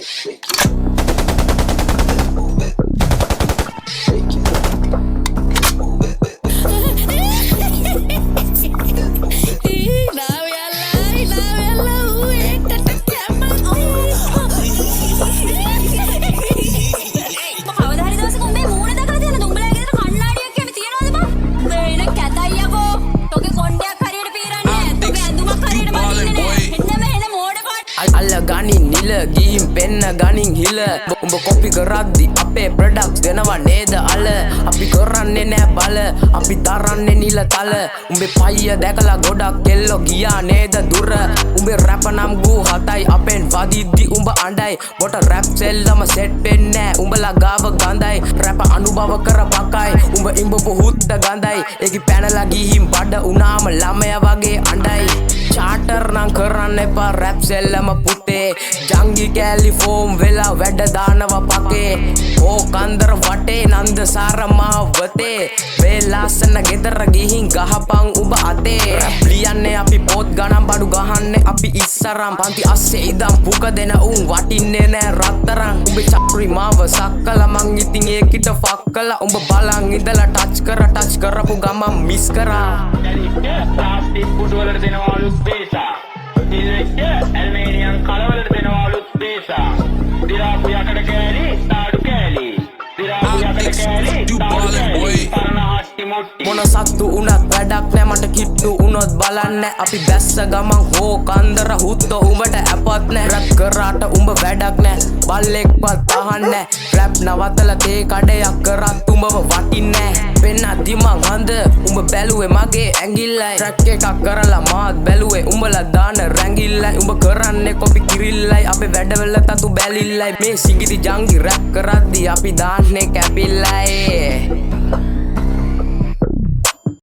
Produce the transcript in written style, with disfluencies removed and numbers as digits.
shake it, move it, shake it, move it, Alla ganin nila gihim penna ganin hila umba copy karaddi ape products denawa neda ala api karanne nෑ bala api daranne nila tala umbe payya දැකලා ගොඩක් කෙල්ලෝ ගියා නේද දුර umbe rap නම් ගු හතයි අපෙන් වදිද්දි umba අඬයි බොට rap සෙල්ලම set වෙන්නේ උඹලා ගාව ගඳයි rap අනුභව කරපකයි umba ඉඹපු හුත්ත ගඳයි ඒකි පැනලා ගිහින් බඩ උනාම ළමයා වගේ අඬයි charter නම් කරන්න එපා rap සෙල්ලම පුතේ ජංගි කෑලි ෆෝම් වෙලා වැඩ දානවා පකේ ඕ කන්දර වටේ නන්ද සාර මහවතේ වේ ලාසන ගෙදර ගිහින් ගහපන් උඹ අතේ රැප් ලියන්නේ අපි පොත් ගණන් බඩු ගහන්නේ අපි ඉස්සරම් පන්ති අස්සේ ඉදම් පුක දෙන උන් වටින්නේ නෑ රත්තරන් උඹේ චක්‍රි මාව සක්කලා මං ඉතින් ඒකිට ෆක්කලා උඹ බලන් ඉඳලා ටච් කරපු ගමන් මිස් කරා plastic පුඩු වලට දෙනවලු ස්පේසා ඉතින් ඇල්මේනියම් කලවලට දෙනවලු ස්පේසා දිරාපු යකඩ කෑලි තාඩු කෑලි දිරාපු යකඩ කෑලි තාඩු කෑලි පරණ හට්ටි මුට්ටි මොන සත්තු උනත් වැඩක් නෑ මට කිට්ටු උනොත් බලන්න අපි බැස්ස ගමන් හෝ කන්දර හුත්තෝ උඹට ඇපත් නෑ රැප් කරාට උඹ වැඩක් නෑ බල්ලෙක්වත් අහන්නේ රැප් නවත්තලා තේ කඩයක් කරත් උඹව වටින්නේ පෙන්නද්දි මං හඳ උඹ බැලුවේ මගේ ඇඟිල්ලයි ට්‍රැක් එකක් කරලා මාත් බැලුවේ උඹලා දාන රැඟිල්ලයි උඹ කරන්නේ කොපි කිරිල්ලයි අපේ වැඩවල තතු බැලිල්ලයි මේ සිඟිති ජංගි රැප් කරද්දි අපි දාන්නේ කැපිල්ලයි